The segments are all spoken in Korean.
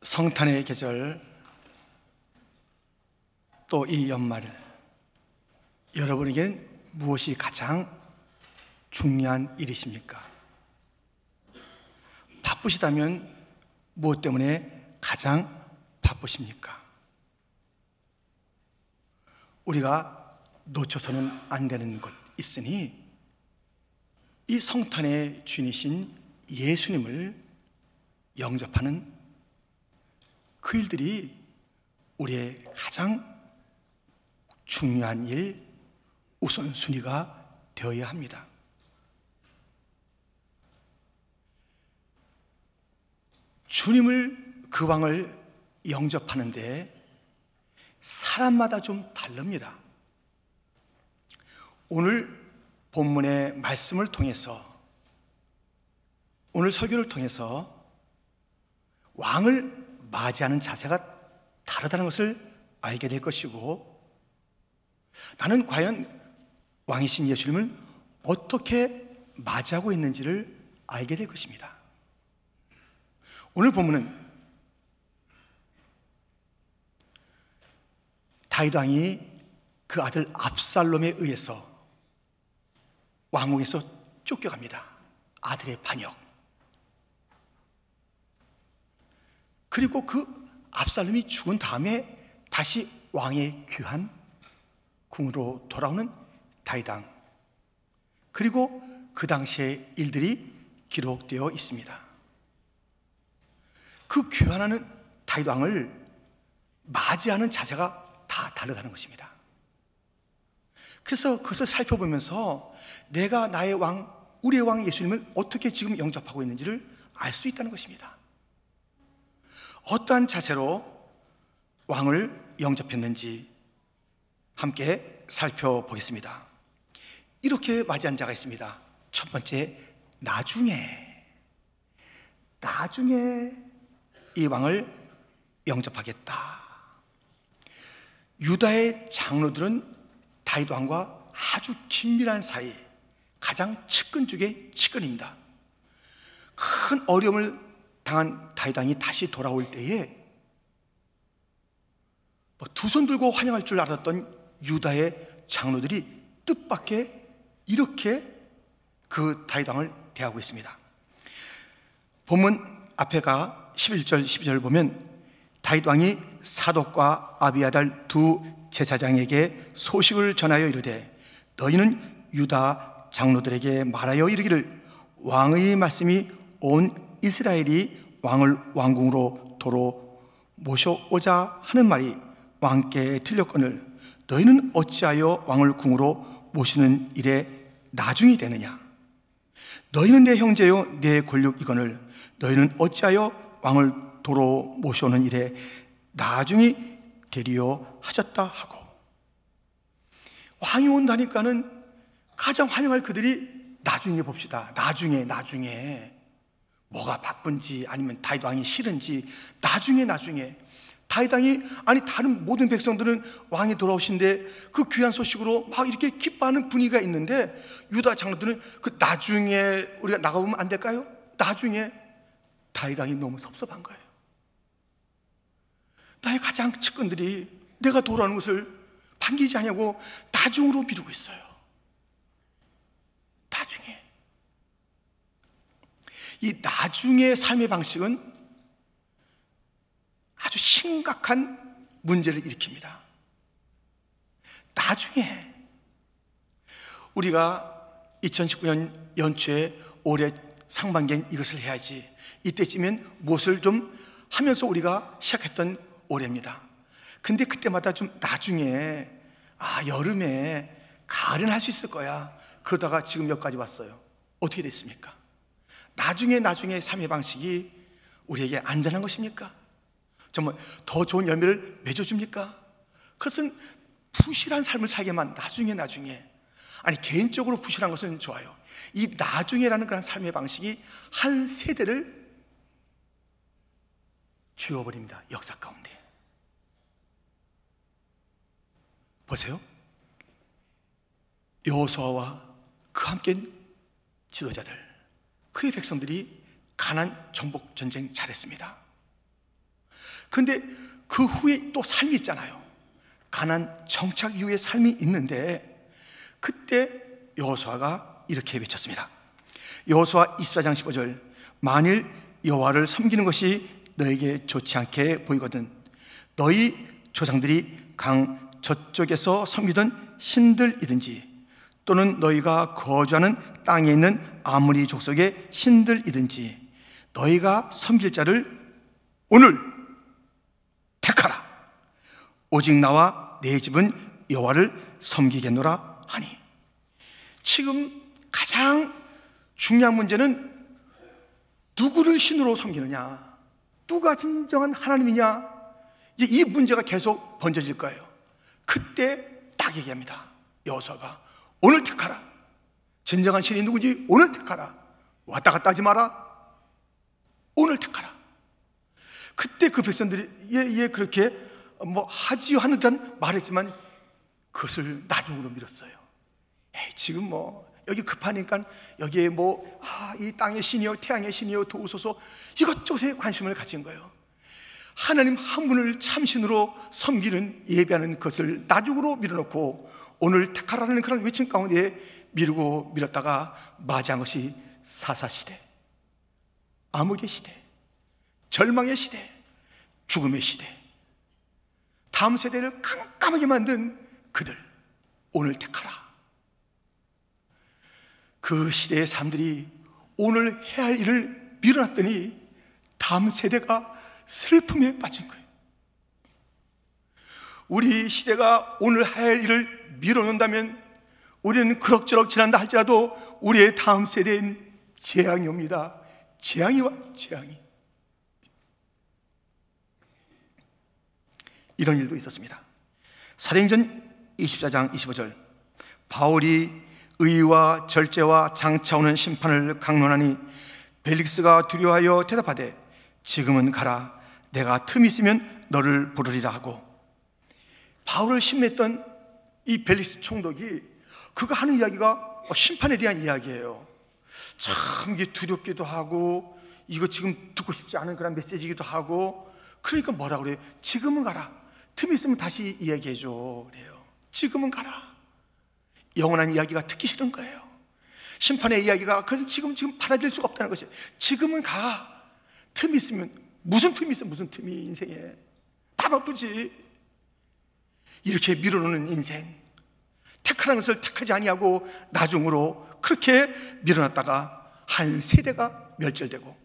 성탄의 계절, 또 이 연말, 여러분에게는 무엇이 가장 중요한 일이십니까? 바쁘시다면 무엇 때문에 가장 바쁘십니까? 우리가 놓쳐서는 안 되는 것 있으니 이 성탄의 주인이신 예수님을 영접하는 그 일들이 우리의 가장 중요한 일, 우선순위가 되어야 합니다. 주님을, 그 왕을 영접하는데 사람마다 좀 다릅니다. 오늘 본문의 말씀을 통해서, 오늘 설교를 통해서 왕을 맞이하는 자세가 다르다는 것을 알게 될 것이고, 나는 과연 왕이신 예수님을 어떻게 맞이하고 있는지를 알게 될 것입니다. 오늘 본문은 다윗 왕이 그 아들 압살롬에 의해서 왕궁에서 쫓겨갑니다. 아들의 반역. 그리고 그 압살롬이 죽은 다음에 다시 왕의 귀한 궁으로 돌아오는 다윗 왕, 그리고 그 당시의 일들이 기록되어 있습니다. 그 귀환하는 다윗 왕을 맞이하는 자세가 다 다르다는 것입니다. 그래서 그것을 살펴보면서 내가 나의 왕, 우리의 왕 예수님을 어떻게 지금 영접하고 있는지를 알 수 있다는 것입니다. 어떠한 자세로 왕을 영접했는지 함께 살펴보겠습니다. 이렇게 맞이한 자가 있습니다. 첫 번째, 나중에 이 왕을 영접하겠다. 유다의 장로들은 다윗 왕과 아주 긴밀한 사이, 가장 측근 중에 측근입니다. 큰 어려움을 당한 다윗 왕이 다시 돌아올 때에 두 손 들고 환영할 줄 알았던 유다의 장로들이 뜻밖의 이렇게 그 다윗 왕을 대하고 있습니다. 본문 앞에가 11절 12절 보면 다윗 왕이 사독과 아비아달 두 제사장에게 소식을 전하여 이르되 너희는 유다 장로들에게 말하여 이르기를 왕의 말씀이 온 이스라엘이 왕을 왕궁으로 도로 모셔오자 하는 말이 왕께 들렸거늘 너희는 어찌하여 왕을 궁으로 모시는 일에 나중이 되느냐? 너희는 내 형제요 내 권력이거늘 너희는 어찌하여 왕을 도로 모셔오는 일에 나중이 되리요 하셨다 하고, 왕이 온다니까는 가장 환영할 그들이 나중에 봅시다. 나중에 뭐가 바쁜지 아니면 다윗 왕이 싫은지 나중에 다윗 왕이, 아니 다른 모든 백성들은 왕이 돌아오신데 그 귀한 소식으로 막 이렇게 기뻐하는 분위기가 있는데 유다 장로들은 그 나중에 우리가 나가보면 안 될까요? 나중에 다윗 왕이 너무 섭섭한 거예요. 나의 가장 측근들이 내가 돌아오는 것을 반기지 않냐고 나중으로 미루고 있어요. 나중에. 이 나중의 삶의 방식은 아주 심각한 문제를 일으킵니다. 나중에 우리가 2019년 연초에 올해 상반기엔 이것을 해야지, 이때쯤엔 무엇을 좀 하면서 우리가 시작했던 올해입니다. 근데 그때마다 좀 나중에, 여름에 가을은 할 수 있을 거야, 그러다가 지금 여기까지 왔어요. 어떻게 됐습니까? 나중에 삶의 방식이 우리에게 안전한 것입니까? 정말 더 좋은 열매를 맺어줍니까? 그것은 부실한 삶을 살게만 나중에. 아니, 개인적으로 부실한 것은 좋아요. 이 나중에라는 그런 삶의 방식이 한 세대를 지워버립니다. 역사 가운데. 보세요. 여호수아와 그 함께 지도자들, 그의 백성들이 가나안 정복 전쟁 잘했습니다. 근데 그 후에 또 삶이 있잖아요. 가나안 정착 이후의 삶이 있는데, 그때 여호수아가 이렇게 외쳤습니다. 여호수아 24장 15절, 만일 여호와를 섬기는 것이 너에게 좋지 않게 보이거든 너희 조상들이 강 저쪽에서 섬기던 신들이든지 또는 너희가 거주하는 땅에 있는 아모리 족속의 신들이든지 너희가 섬길 자를 오늘 택하라. 오직 나와 내 집은 여호와를 섬기겠노라 하니. 지금 가장 중요한 문제는 누구를 신으로 섬기느냐, 누가 진정한 하나님이냐, 이제 이 문제가 계속 번져질 거예요. 그때 딱 얘기합니다. 여호수아가 오늘 택하라. 진정한 신이 누구지? 오늘 택하라. 왔다 갔다 하지 마라. 오늘 택하라. 그때 그 백성들이 예 그렇게 하지요 하는 듯 말했지만 그것을 나중으로 미뤘어요. 지금 여기 급하니까 여기에 이 땅의 신이요 태양의 신이요 도우소서 이것저것에 관심을 가진 거예요. 하나님 한 분을 참신으로 섬기는 예배하는 것을 나중으로 밀어놓고 오늘 택하라는 그런 외침 가운데 미루고 미뤘다가 맞이한 것이 사사시대, 암흑의 시대, 절망의 시대, 죽음의 시대, 다음 세대를 깜깜하게 만든 그들, 오늘 택하라. 그 시대의 사람들이 오늘 해야 할 일을 미뤄놨더니 다음 세대가 슬픔에 빠진 거예요. 우리 시대가 오늘 해야 할 일을 미뤄놓는다면 우리는 그럭저럭 지난다 할지라도 우리의 다음 세대엔 재앙이 옵니다. 재앙이 와요, 재앙이. 이런 일도 있었습니다. 사도행전 24장 25절, 바울이 의와 절제와 장차 오는 심판을 강론하니 벨릭스가 두려워하여 대답하되 지금은 가라. 내가 틈이 있으면 너를 부르리라 하고. 바울을 심했던 이 벨릭스 총독이 그가 하는 이야기가 심판에 대한 이야기예요. 참 이게 두렵기도 하고 이거 지금 듣고 싶지 않은 그런 메시지이기도 하고. 그러니까 뭐라 그래요? 지금은 가라. 틈이 있으면 다시 이야기해줘 그래요. 지금은 가라. 영원한 이야기가 듣기 싫은 거예요. 심판의 이야기가 지금 받아들일 수가 없다는 것이에요. 지금은 가. 틈이 있으면 무슨 틈이 있어? 무슨 틈이 인생에 다 바쁘지. 이렇게 밀어놓는 인생, 택하는 것을 택하지 아니하고 나중으로 그렇게 밀어놨다가 한 세대가 멸절되고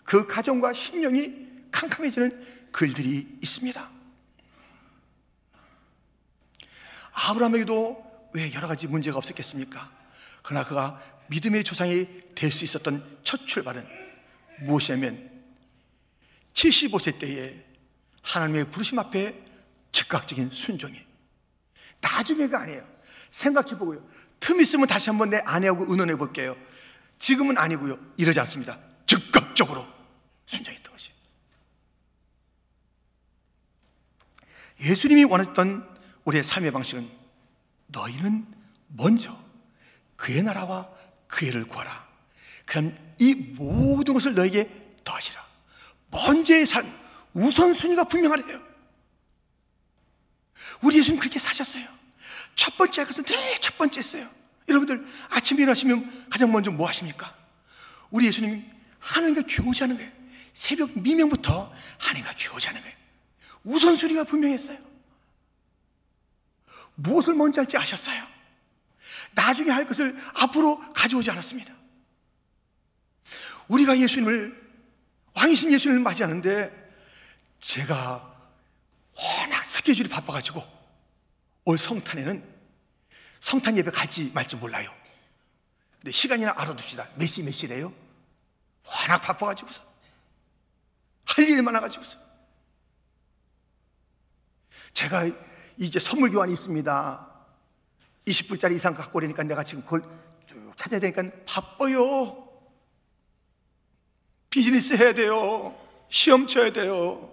그 가정과 심령이 캄캄해지는 글들이 있습니다. 아브라함에게도 왜 여러 가지 문제가 없었겠습니까? 그러나 그가 믿음의 조상이 될 수 있었던 첫 출발은 무엇이냐면 75세 때에 하나님의 부르심 앞에 즉각적인 순종이. 나중에가 아니에요. 생각해보고요. 틈 있으면 다시 한번 내 아내하고 의논해 볼게요. 지금은 아니고요. 이러지 않습니다. 즉각적으로 순종했던 것이에요. 예수님이 원했던 우리의 삶의 방식은 너희는 먼저 그의 나라와 그의 를 구하라. 그럼 이 모든 것을 너에게 더하시라. 먼저의 삶, 우선순위가 분명하래요. 우리 예수님 그렇게 사셨어요. 첫 번째 것은 늘 첫 번째였어요. 여러분들 아침에 일어나시면 가장 먼저 뭐 하십니까? 우리 예수님 하나님과 교제하는 거예요. 새벽 미명부터 하나님과 교제하는 거예요. 우선순위가 분명했어요. 무엇을 먼저 할지 아셨어요. 나중에 할 것을 앞으로 가져오지 않았습니다. 우리가 예수님을, 왕이신 예수님을 맞이하는데 제가 워낙 스케줄이 바빠가지고 올 성탄에는 성탄 예배 갈지 말지 몰라요. 근데 시간이나 알아둡시다. 몇 시래요? 워낙 바빠가지고서 할 일이 많아가지고서 제가 이제 선물 교환이 있습니다. 20불짜리 이상 갖고 오려니까 내가 지금 그걸 쭉 찾아야 되니까 바빠요. 비즈니스 해야 돼요. 시험 쳐야 돼요.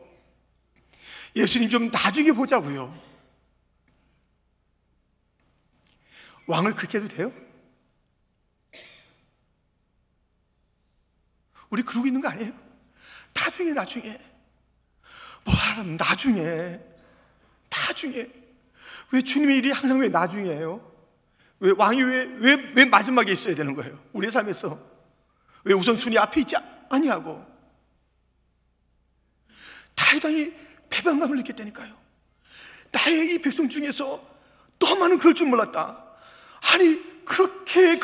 예수님 좀 나중에 보자고요. 왕을 그렇게 해도 돼요? 우리 그러고 있는 거 아니에요? 나중에 뭐하면 나중에 왜 주님의 일이 항상 왜 나중이에요? 왜 왕이 왜 마지막에 있어야 되는 거예요? 우리의 삶에서 왜 우선순위 앞에 있지 아니하고? 다윗 왕이 배반감을 느꼈다니까요. 나의 이 백성 중에서 더 많은 그럴 줄 몰랐다. 아니 그렇게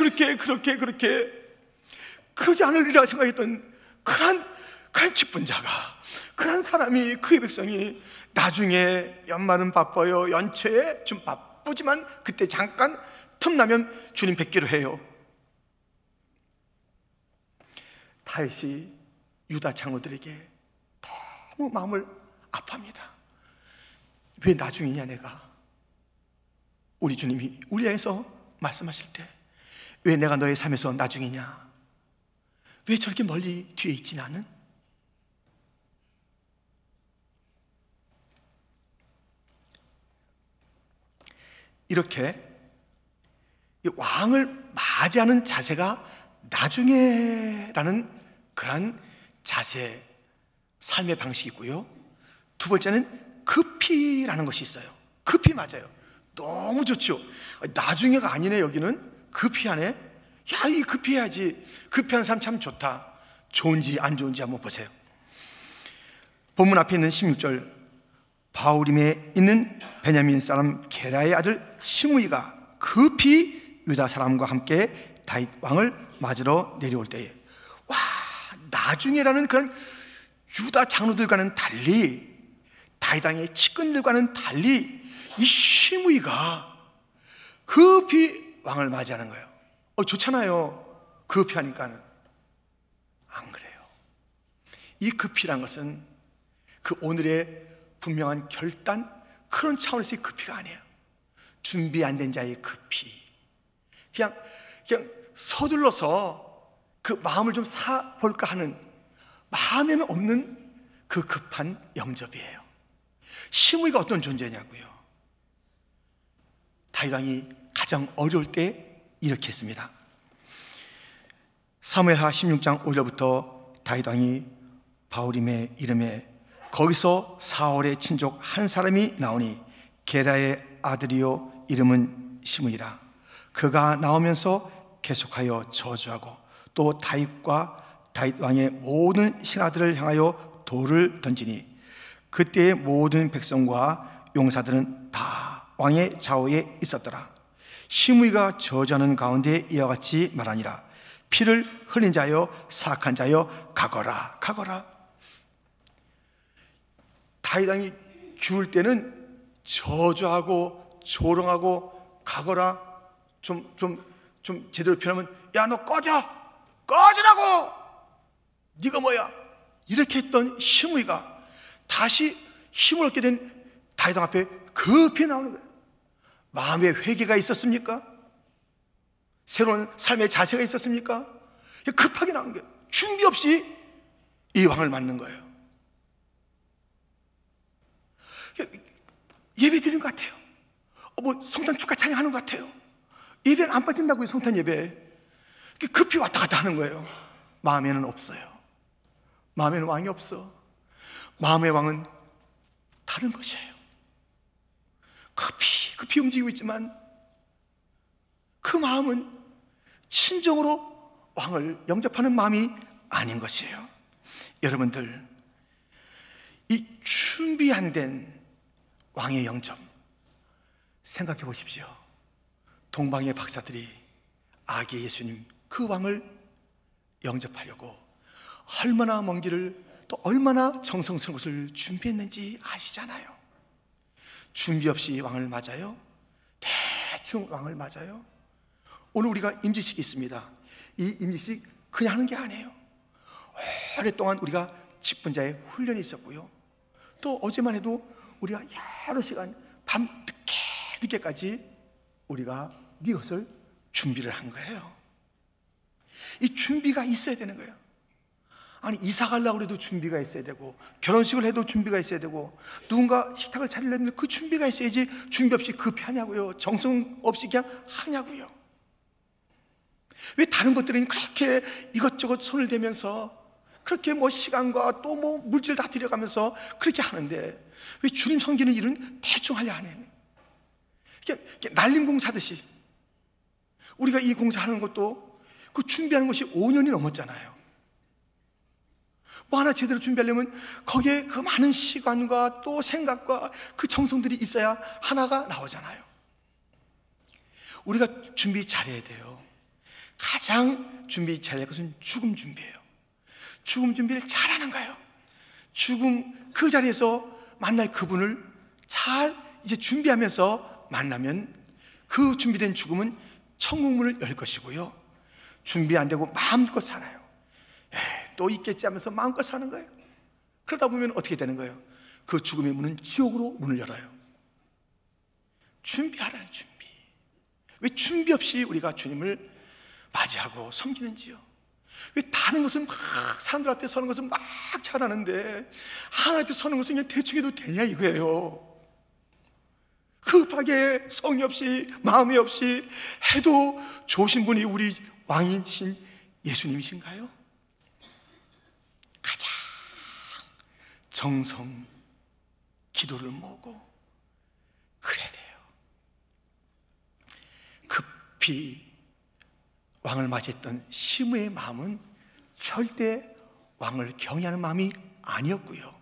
그러지 않으리라 생각했던 그런 직분자가, 그런 사람이, 그의 백성이 나중에 연말은 바빠요, 연초에 좀 바쁘지만 그때 잠깐 틈나면 주님 뵙기로 해요. 다윗이 유다 장로들에게 너무 마음을 아파합니다. 왜 나중이냐 내가? 우리 주님이 우리 향해서 말씀하실 때 왜 내가 너의 삶에서 나중이냐? 왜 저렇게 멀리 뒤에 있지 나는? 이렇게 왕을 맞이하는 자세가 나중에라는 그런 자세, 삶의 방식이고요. 두 번째는 급히라는 것이 있어요. 급히 맞아요. 너무 좋죠. 나중에가 아니네. 여기는 급히하네. 야, 이 급히해야지. 급히하는 사람 참 좋다. 좋은지 안 좋은지 한번 보세요. 본문 앞에 있는 16절, 바후림에 있는 베냐민 사람 게라의 아들 시므이가 급히 유다 사람과 함께 다윗 왕을 맞으러 내려올 때에, 와, 나중에라는 그런 유다 장로들과는 달리, 다윗 왕의 측근들과는 달리 이 시므이가 급히 왕을 맞이하는 거예요. 좋잖아요. 급히 하니까는. 안 그래요. 이 급히란 것은 그 오늘의 분명한 결단, 그런 차원에서의 급히가 아니에요. 준비 안 된 자의 급히, 그냥 서둘러서 그 마음을 좀 사볼까 하는, 마음에는 없는 그 급한 영접이에요. 시므이가 어떤 존재냐고요? 다윗 왕이 가장 어려울 때 이렇게 했습니다. 사무엘하 16장 5절부터 다윗 왕이 바후림에 이름에 거기서 사울의 친족 한 사람이 나오니 게라의 아들이요 이름은 시므이라. 그가 나오면서 계속하여 저주하고 또 다윗과 다윗 왕의 모든 신하들을 향하여 돌을 던지니 그때의 모든 백성과 용사들은 다 왕의 좌우에 있었더라. 시므이가 저주하는 가운데 이와 같이 말하니라. 피를 흘린 자여, 사악한 자여, 가거라, 가거라. 다윗 왕이 죽을 때는 저주하고 조롱하고 가거라, 좀 제대로 표현하면 야 너 꺼지라고, 네가 뭐야, 이렇게 했던 시므이가 다시 힘을 얻게 된 다윗 왕 앞에 급히 나오는 거예요. 마음에 회개가 있었습니까? 새로운 삶의 자세가 있었습니까? 급하게 나오는 거예요. 준비 없이 이 왕을 맞는 거예요. 예배 드리는 것 같아요. 성탄 축하 찬양하는 것 같아요. 예배는 안 빠진다고요. 성탄 예배 급히 왔다 갔다 하는 거예요. 마음에는 없어요. 마음에는 왕이 없어. 마음의 왕은 다른 것이에요. 급히 움직이고 있지만 그 마음은 친정으로 왕을 영접하는 마음이 아닌 것이에요. 여러분들, 이 준비 안 된 왕의 영접 생각해 보십시오. 동방의 박사들이 아기 예수님 그 왕을 영접하려고 얼마나 먼 길을, 또 얼마나 정성스러운 것을 준비했는지 아시잖아요. 준비 없이 왕을 맞아요? 대충 왕을 맞아요? 오늘 우리가 임지식이 있습니다. 이 임지식 그냥 하는 게 아니에요. 오랫동안 우리가 직분자의 훈련이 있었고요. 또 어제만 해도 우리가 여러 시간 밤 늦게까지 우리가 리허설 준비를 한 거예요. 이 준비가 있어야 되는 거예요. 아니, 이사 가려고 해도 준비가 있어야 되고, 결혼식을 해도 준비가 있어야 되고, 누군가 식탁을 차리려면 그 준비가 있어야지 준비 없이 급히 하냐고요. 정성 없이 그냥 하냐고요. 왜 다른 것들은 그렇게 이것저것 손을 대면서 그렇게 뭐 시간과 또 뭐 물질 다 들여가면서 그렇게 하는데 왜 주님 섬기는 일은 대충 하려 하네. 이렇게 날림 공사하듯이 우리가 이 공사하는 것도 그 준비하는 것이 5년이 넘었잖아요. 뭐 하나 제대로 준비하려면 거기에 그 많은 시간과 또 생각과 그 정성들이 있어야 하나가 나오잖아요. 우리가 준비 잘해야 돼요. 가장 준비 잘할 것은 죽음 준비예요. 죽음 준비를 잘하는 거예요. 죽음 그 자리에서 만날 그분을 잘 이제 준비하면서 만나면 그 준비된 죽음은 천국문을 열 것이고요. 준비 안 되고 마음껏 살아요. 또 있겠지 하면서 마음껏 사는 거예요. 그러다 보면 어떻게 되는 거예요? 그 죽음의 문은 지옥으로 문을 열어요. 준비하라는 준비. 왜 준비 없이 우리가 주님을 맞이하고 섬기는지요? 왜 다른 것은 막 사람들 앞에 서는 것은 막 잘하는데 하나님 앞에 서는 것은 그냥 대충 해도 되냐 이거예요. 급하게 성의 없이 마음이 없이 해도 좋으신 분이 우리 왕이신 예수님이신가요? 가장 정성 기도를 모으고 그래야 돼요. 급히 왕을 맞이했던 시므의 마음은 절대 왕을 경외하는 마음이 아니었고요.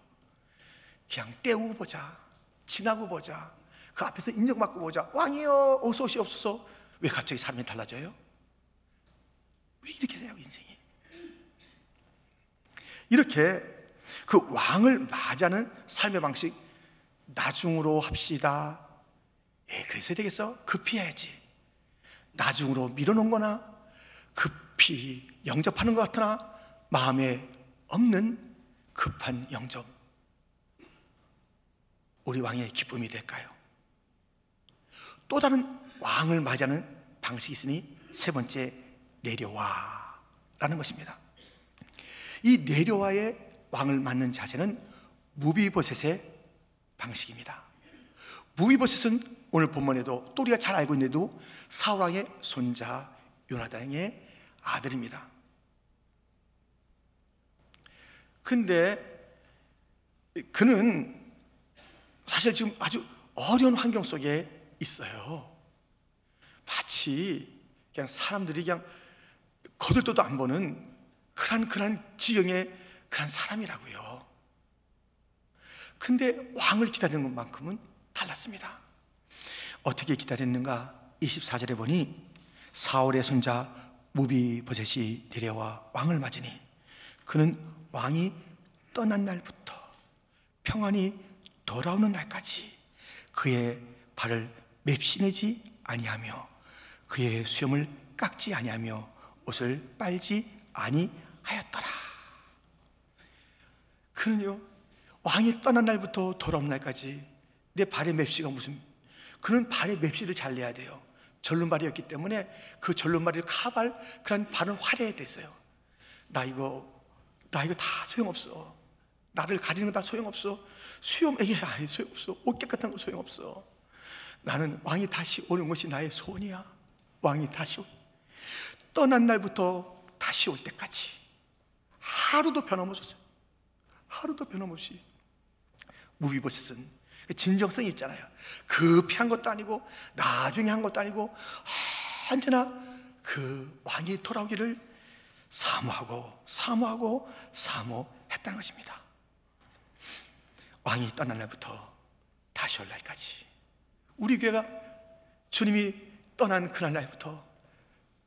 그냥 때우고 보자, 지나고 보자, 그 앞에서 인정받고 보자. 왕이여 어서 오시옵소서. 왜 갑자기 삶이 달라져요? 왜 이렇게 돼요 인생이? 이렇게 그 왕을 맞이하는 삶의 방식 나중으로 합시다. 그래서 되겠어? 급히 해야지. 나중으로 밀어놓은 거나 급히 영접하는 것 같으나 마음에 없는 급한 영접, 우리 왕의 기쁨이 될까요? 또 다른 왕을 맞이하는 방식이 있으니 세 번째, 내려와라는 것입니다. 이 내려와의 왕을 맞는 자세는 무비보셋의 방식입니다. 무비보셋은 오늘 본문에도 또 우리가 잘 알고 있는데도 사울왕의 손자 요나단의 아들입니다. 근데 그는 사실 지금 아주 어려운 환경 속에 있어요. 마치 그냥 사람들이 그냥 거들떠도 안 보는 그런 지경의 그런 사람이라고요. 근데 왕을 기다리는 것만큼은 달랐습니다. 어떻게 기다렸는가? 24절에 보니 사울의 손자 무비보셋이 내려와 왕을 맞으니 그는 왕이 떠난 날부터 평안히 돌아오는 날까지 그의 발을 맵시내지 아니하며 그의 수염을 깎지 아니하며 옷을 빨지 아니하였더라. 그는요, 왕이 떠난 날부터 돌아오는 날까지 내 발의 맵시가 무슨, 그는 발의 맵시를 잘 내야 돼요. 절름발이었기 때문에 그 절름발을 카발, 그런 발은 화려해야 됐어요. 나 이거 다 소용없어. 나를 가리는 거 다 소용없어. 수염에게 아예 소용없어. 옷 깨끗한 거 소용없어. 나는 왕이 다시 오는 것이 나의 소원이야. 왕이 다시 떠난 날부터 다시 올 때까지 하루도 변함없었어요. 하루도 변함없이. 무비보셋은 진정성이 있잖아요. 급히 한 것도 아니고 나중에 한 것도 아니고 언제나 그 왕이 돌아오기를 사모했다는 것입니다. 왕이 떠난 날부터 다시 올 날까지, 우리 교회가 주님이 떠난 그날 날부터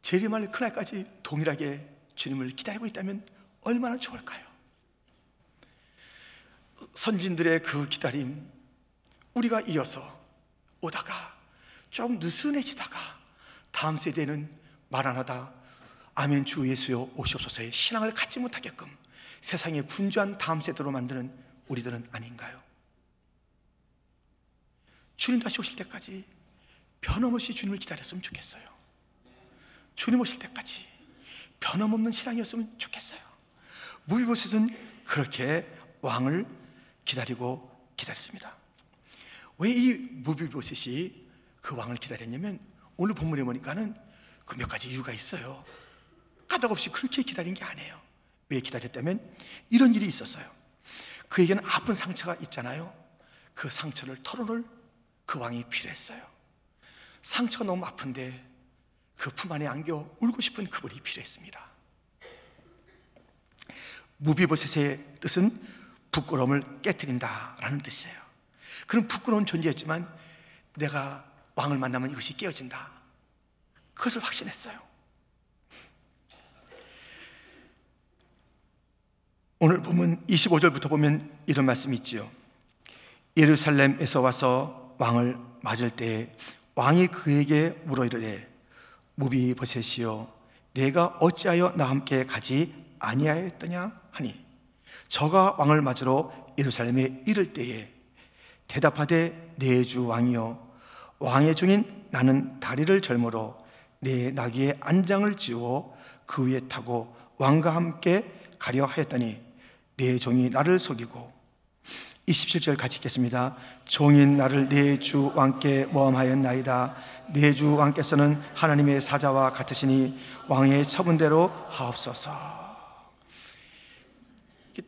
재림할 그날까지 동일하게 주님을 기다리고 있다면 얼마나 좋을까요? 선진들의 그 기다림, 우리가 이어서 오다가 좀 느슨해지다가 다음 세대는 말 안 하다 아멘 주 예수여 오시옵소서의 신앙을 갖지 못하게끔 세상에 분주한 다음 세대로 만드는 우리들은 아닌가요? 주님 다시 오실 때까지 변함없이 주님을 기다렸으면 좋겠어요. 주님 오실 때까지 변함없는 신앙이었으면 좋겠어요. 무비보셋은 그렇게 왕을 기다렸습니다. 왜 이 무비보셋이 그 왕을 기다렸냐면 오늘 본문에 보니까는 그 몇 가지 이유가 있어요. 까닭없이 그렇게 기다린 게 아니에요. 왜 기다렸다면 이런 일이 있었어요. 그에게는 아픈 상처가 있잖아요. 그 상처를 털어놓을 그 왕이 필요했어요. 상처가 너무 아픈데 그 품 안에 안겨 울고 싶은 그분이 필요했습니다. 무비보셋의 뜻은 부끄러움을 깨트린다라는 뜻이에요. 그런 부끄러운 존재였지만 내가 왕을 만나면 이것이 깨어진다, 그것을 확신했어요. 오늘 보면 25절부터 보면 이런 말씀이 있지요. 예루살렘에서 와서 왕을 맞을 때에 왕이 그에게 물어 이르되 무비보셋이여 내가 어찌하여 나와 함께 가지 아니하였더냐 하니 저가 왕을 맞으러 예루살렘에 이를 때에 대답하되 내 주 왕이여 왕의 종인 나는 다리를 절므로 내 나귀의 안장을 지워 그 위에 타고 왕과 함께 가려 하였더니 내 종이 나를 속이고 27절 같이 읽겠습니다. 종인 나를 내 주 왕께 모함하였나이다. 내 주 왕께서는 하나님의 사자와 같으시니 왕의 처분대로 하옵소서.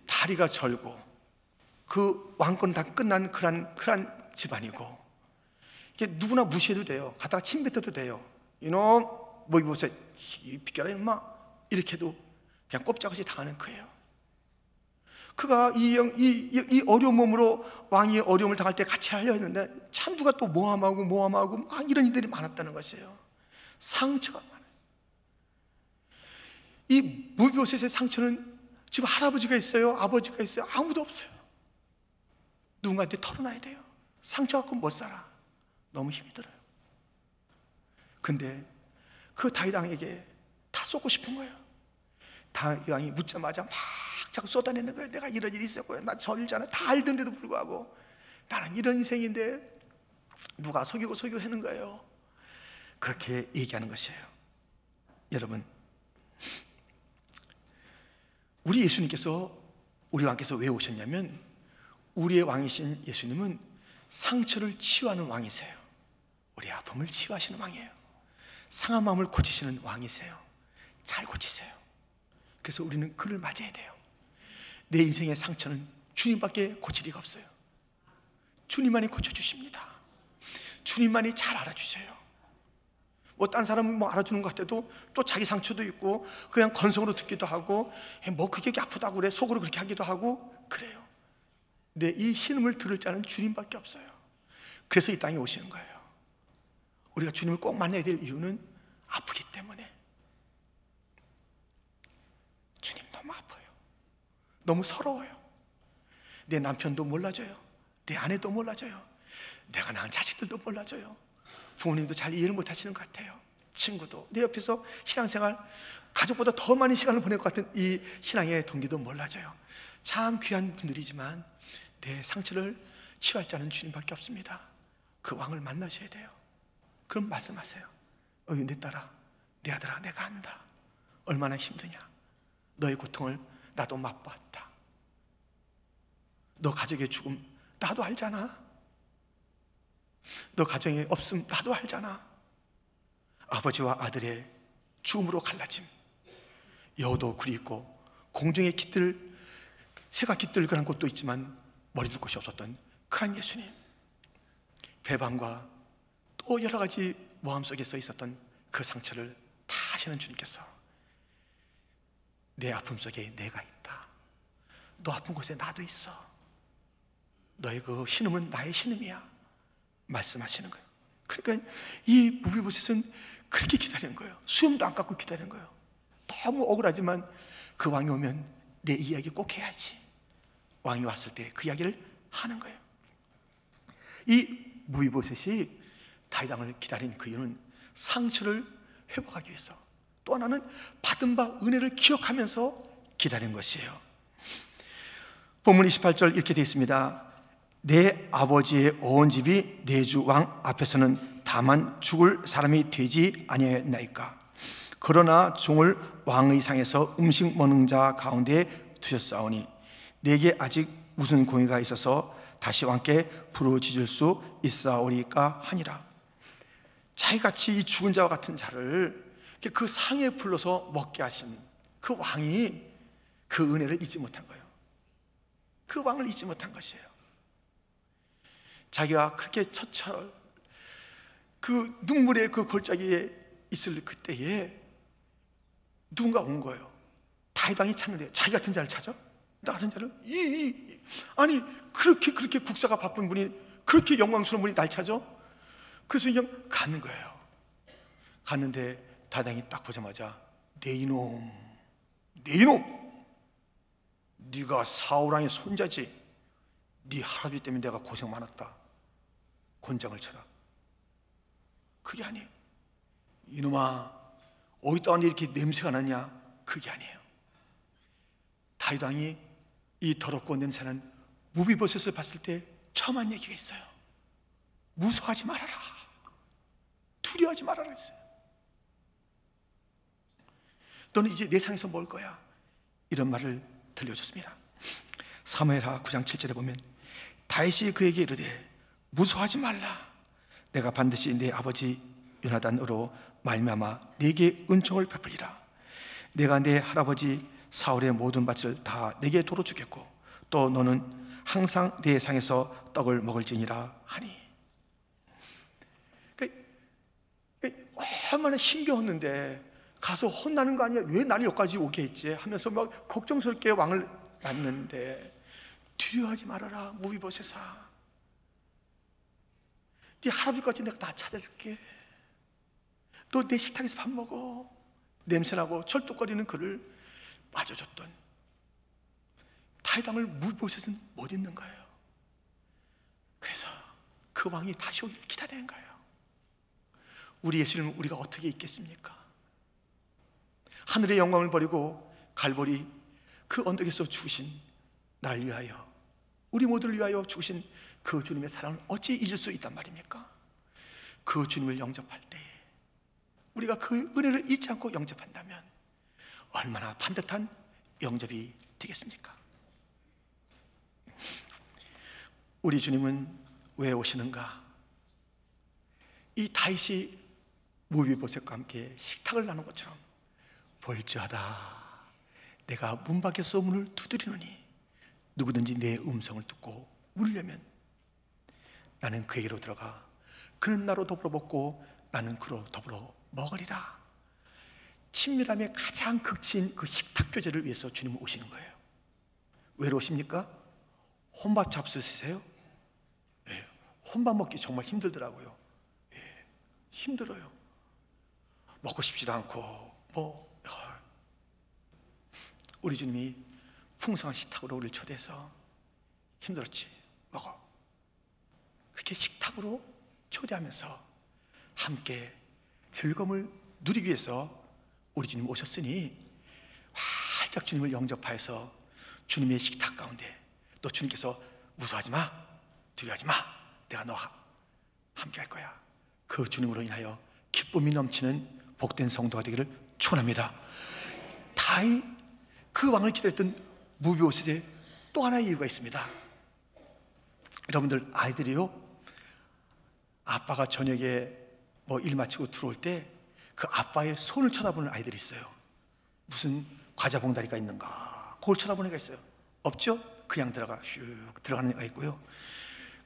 다리가 절고 그 왕권 다 끝난 그런 집안이고 누구나 무시해도 돼요. 가다가 침 뱉어도 돼요. 이놈 뭐 이보세요, 비켜라 임마, 이렇게 해도 그냥 꼼짝없이 당하는 거예요. 그가 이 어려운 몸으로 왕이 어려움을 당할 때 같이 하려 했는데 참 누가 또 모함하고 막 이런 일들이 많았다는 것이에요. 상처가 많아요. 이 무비보셋의 상처는 지금 할아버지가 있어요, 아버지가 있어요, 아무도 없어요. 누군가한테 털어놔야 돼요. 상처 갖고 못 살아. 너무 힘이 들어요. 근데 그 다윗 왕에게 다 쏟고 싶은 거예요. 다윗 왕이 묻자마자 막 자꾸 쏟아내는 거예요. 내가 이런 일이 있었고요, 나 저 일잖아, 다 알던데도 불구하고 나는 이런 인생인데 누가 속이고 하는 거예요. 그렇게 얘기하는 것이에요. 여러분, 우리 예수님께서, 우리 왕께서 왜 오셨냐면 우리의 왕이신 예수님은 상처를 치유하는 왕이세요. 우리의 아픔을 치유하시는 왕이에요. 상한 마음을 고치시는 왕이세요. 잘 고치세요. 그래서 우리는 그를 맞아야 돼요. 내 인생의 상처는 주님밖에 고칠 리가 없어요. 주님만이 고쳐주십니다. 주님만이 잘 알아주세요. 뭐 딴 사람은 뭐 알아주는 것 같아도 또 자기 상처도 있고 그냥 건성으로 듣기도 하고 뭐 그게 아프다고 그래 속으로 그렇게 하기도 하고 그래요. 근데 이 신음을 들을 자는 주님밖에 없어요. 그래서 이 땅에 오시는 거예요. 우리가 주님을 꼭 만나야 될 이유는 아프기 때문에. 주님 너무 아파요. 너무 서러워요. 내 남편도 몰라줘요. 내 아내도 몰라줘요. 내가 낳은 자식들도 몰라줘요. 부모님도 잘 이해를 못 하시는 것 같아요. 친구도, 내 옆에서 신앙생활 가족보다 더 많은 시간을 보낼 것 같은 이 신앙의 동기도 몰라줘요. 참 귀한 분들이지만 내 상처를 치유할 자는 주님밖에 없습니다. 그 왕을 만나셔야 돼요. 그럼 말씀하세요. 내 딸아, 내 아들아, 내가 안다. 얼마나 힘드냐. 너의 고통을 나도 맛봤다. 너 가족의 죽음 나도 알잖아. 너 가정에 없음 나도 알잖아. 아버지와 아들의 죽음으로 갈라짐, 여우도 굴이 있고 공중의 깃들, 새가 깃들 그런 곳도 있지만 머리 둘 곳이 없었던 그런 예수님, 배반과 또 여러 가지 모함 속에서 있었던 그 상처를 다 하시는 주님께서 내 아픔 속에 내가 있다. 너 아픈 곳에 나도 있어. 너의 그 신음은 나의 신음이야. 말씀하시는 거예요. 그러니까 이 무비보셋은 그렇게 기다리는 거예요. 수염도 안 깎고 기다리는 거예요. 너무 억울하지만 그 왕이 오면 내 이야기 꼭 해야지. 왕이 왔을 때 그 이야기를 하는 거예요. 이 무비보셋이 다윗 왕을 기다린 그 이유는 상처를 회복하기 위해서, 또 하나는 받은 바 은혜를 기억하면서 기다린 것이에요. 본문 28절 이렇게 되어 있습니다. 내 아버지의 온 집이 내 주 왕 앞에서는 다만 죽을 사람이 되지 아니하였나이까. 그러나 종을 왕의 상에서 음식 먹는 자 가운데 두셨사오니 내게 아직 무슨 공의가 있어서 다시 왕께 부르짖을 수 있사오리까 하니라. 자기같이 이 죽은 자와 같은 자를 그 상에 불러서 먹게 하신 그 왕이 그 은혜를 잊지 못한 거예요. 그 왕을 잊지 못한 것이에요. 자기가 그렇게 처철 그 눈물의 그 골짜기에 있을 그때에 누군가 온 거예요. 다윗 왕이 찾는데 자기 같은 자를 찾아? 나 같은 자를? 아니 그렇게 국사가 바쁜 분이, 그렇게 영광스러운 분이 날 찾아? 그래서 그냥 가는 거예요. 갔는데 다윗 왕이 딱 보자마자 내 이놈 네가 사울 왕의 손자지. 네 할아버지 때문에 내가 고생 많았다. 곤장을 쳐라. 그게 아니에요. 이놈아 어디다 왔는데 이렇게 냄새가 나냐? 그게 아니에요. 다윗 왕이 이 더럽고 냄새나는 무비보셋을 봤을 때 처음 한 얘기가 있어요. 무서워하지 말아라, 두려워하지 말아라 했어요. 너는 이제 내 상에서 먹을 거야, 이런 말을 들려줬습니다. 사무엘하 9장 7절에 보면 다윗이 그에게 이르되 무서워하지 말라. 내가 반드시 내 아버지 요나단으로 말미암아 네게 은총을 베풀리라. 내가 내 할아버지 사울의 모든 밭을 다 네게 도로 주겠고 또 너는 항상 내 상에서 떡을 먹을지니라 하니. 얼마나 힘겨웠는데 가서 혼나는 거 아니야? 왜 나를 여기까지 오게 했지? 하면서 막 걱정스럽게 왕을 낳는데 두려워하지 말아라 무비보셋아. 네 할아버지까지 내가 다 찾아줄게. 너 내 식탁에서 밥 먹어. 냄새나고 철떡거리는 그를 맞아줬던 다윗 왕을 무비보셋은 못 잊는 거예요. 그래서 그 왕이 다시 오길 기다리는 거예요. 우리 예수님은 우리가 어떻게 잊겠습니까? 하늘의 영광을 버리고 갈보리 그 언덕에서 죽으신 날 위하여, 우리 모두를 위하여 죽으신 그 주님의 사랑을 어찌 잊을 수 있단 말입니까? 그 주님을 영접할 때 우리가 그 은혜를 잊지 않고 영접한다면 얼마나 반듯한 영접이 되겠습니까? 우리 주님은 왜 오시는가? 이 다윗이 무비보셋과 함께 식탁을 나눈 것처럼 볼지어다 내가 문 밖에서 문을 두드리노니 누구든지 내 음성을 듣고 울려면 나는 그에게로 들어가 그는 나로 더불어 먹고 나는 그로 더불어 먹으리라. 친밀함의 가장 극치인 그 식탁 교제를 위해서 주님은 오시는 거예요. 왜 오십니까? 혼밥 잡수세요? 네, 혼밥 먹기 정말 힘들더라고요. 네, 힘들어요. 먹고 싶지도 않고 우리 주님이 풍성한 식탁으로 우리를 초대해서 힘들었지? 먹어. 그렇게 식탁으로 초대하면서 함께 즐거움을 누리기 위해서 우리 주님 오셨으니 활짝 주님을 영접하여서 주님의 식탁 가운데 또 주님께서 무서워하지 마, 두려워하지 마, 내가 너와 함께 할 거야. 그 주님으로 인하여 기쁨이 넘치는 복된 성도가 되기를 축원합니다. 다윗 그 왕을 기다렸던 무비보셋에 또 하나의 이유가 있습니다. 여러분들 아이들이요, 아빠가 저녁에 일 마치고 들어올 때 그 아빠의 손을 쳐다보는 아이들이 있어요. 무슨 과자 봉다리가 있는가 그걸 쳐다보는 애가 있어요. 없죠? 그냥 슉 들어가는 애가 있고요.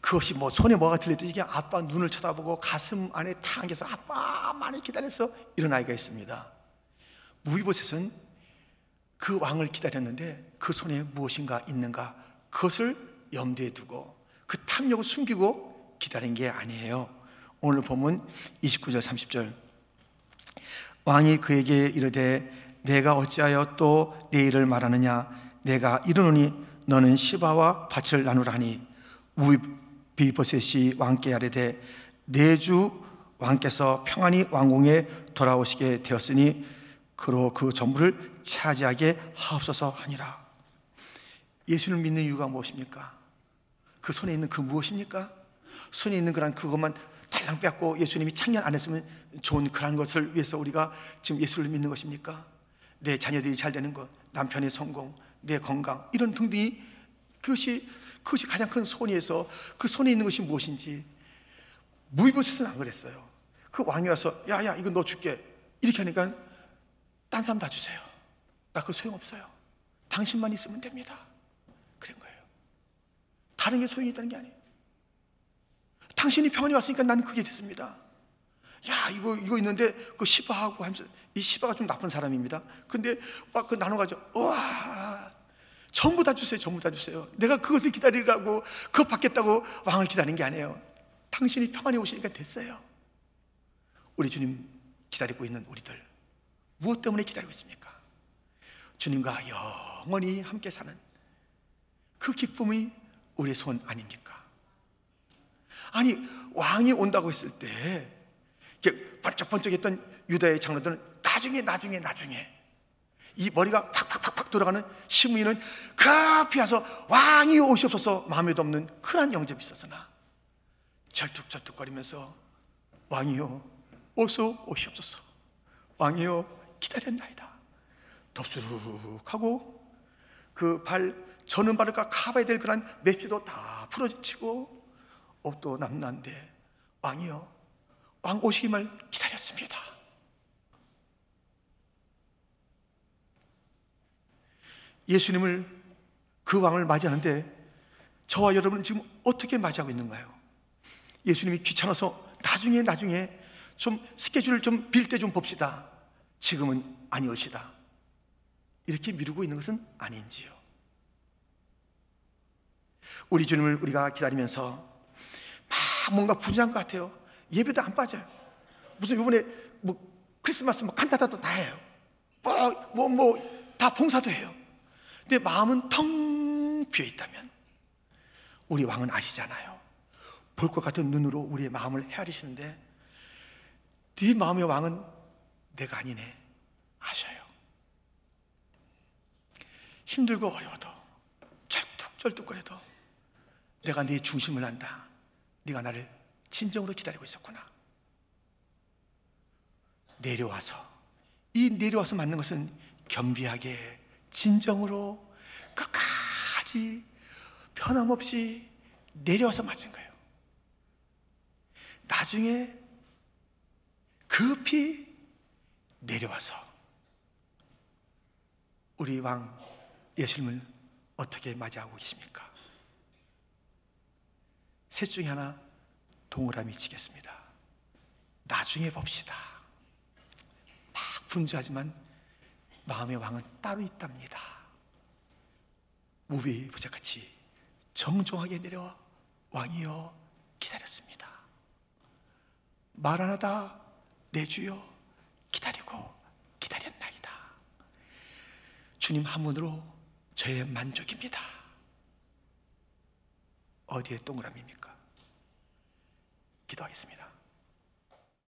그것이 손에 뭐가 들려도 이게 아빠 눈을 쳐다보고 가슴 안에 탁 안겨서 아빠 많이 기다렸어, 이런 아이가 있습니다. 무비보셋은 그 왕을 기다렸는데 그 손에 무엇인가 있는가 그것을 염두에 두고 그 탐욕을 숨기고 기다린 게 아니에요. 오늘 본문 29절 30절 왕이 그에게 이르되 내가 어찌하여 또 내 일을 말하느냐? 내가 이르노니 너는 시바와 밭을 나누라 하니 무비보셋이 왕께 아뢰되 내 주 왕께서 평안히 왕궁에 돌아오시게 되었으니 그로 그 전부를 차지하게 하옵소서 하니라. 예수를 믿는 이유가 무엇입니까? 그 손에 있는 그 무엇입니까? 손에 있는 그것만 달랑 빼앗고 예수님이 창년 안 했으면 좋은 그런 것을 위해서 우리가 지금 예수를 믿는 것입니까? 내 자녀들이 잘 되는 것, 남편의 성공, 내 건강, 이런 등등이 그것이 가장 큰 손위에서 그 손에 있는 것이 무엇인지. 무비보셋은 안 그랬어요. 그 왕이 와서 야 이거 너 줄게 이렇게 하니까 딴 사람 다 주세요. 나 그거 소용없어요. 당신만 있으면 됩니다. 그런 거예요. 다른 게 소용이 있다는 게 아니에요. 당신이 평안히 왔으니까 나는 그게 됐습니다. 야, 이거 있는데 그 시바하고 하면서, 이 시바가 좀 나쁜 사람입니다. 근데 막 그 나눠가지고, 와, 전부 다 주세요. 전부 다 주세요. 내가 그것을 기다리라고, 그것 받겠다고 왕을 기다린 게 아니에요. 당신이 평안히 오시니까 됐어요. 우리 주님 기다리고 있는 우리들, 무엇 때문에 기다리고 있습니까? 주님과 영원히 함께 사는 그 기쁨이 우리의 소원 아닙니까? 아니, 왕이 온다고 했을 때 이렇게 번쩍번쩍했던 유다의 장로들은 나중에 이 머리가 팍팍팍팍 돌아가는 시므이는 급히 와서 왕이 오시옵소서 마음에도 없는 그러한 영접이 있었으나 절뚝절뚝거리면서 왕이요 어서 오시옵소서, 왕이요 기다렸나이다. 덥수룩하고 그 저는 바르까 가봐야 될 그런 맷지도 다 풀어지고 옷도 남는데 왕이요, 왕 오시기만 기다렸습니다. 예수님을, 그 왕을 맞이하는데 저와 여러분은 지금 어떻게 맞이하고 있는가요? 예수님이 귀찮아서 나중에 좀 스케줄을 좀 빌 때 좀 봅시다, 지금은 아니오시다, 이렇게 미루고 있는 것은 아닌지요? 우리 주님을 우리가 기다리면서 막 뭔가 부진한 것 같아요. 예배도 안 빠져요. 무슨 이번에 크리스마스 칸타타도 다 해요. 다 봉사도 해요. 근데 마음은 텅 비어 있다면 우리 왕은 아시잖아요. 볼 것 같은 눈으로 우리의 마음을 헤아리시는데 네 마음의 왕은 내가 아니네 아셔요. 힘들고 어려워도 절뚝절뚝거려도 내가 네 중심을 안다. 네가 나를 진정으로 기다리고 있었구나. 내려와서 맞는 것은 겸비하게 진정으로 끝까지 변함없이 내려와서 맞은 거예요. 나중에 급히 내려와서 우리 왕 예수님을 어떻게 맞이하고 계십니까? 셋 중에 하나 동그라미 치겠습니다. 나중에 봅시다. 막 분주하지만 마음의 왕은 따로 있답니다. 무비부자같이 정중하게 내려와 왕이여 기다렸습니다. 말 안 하다 내 주여 기다렸나이다. 주님 한 분으로 저의 만족입니다. 어디에 동그라미입니까? 기도하겠습니다.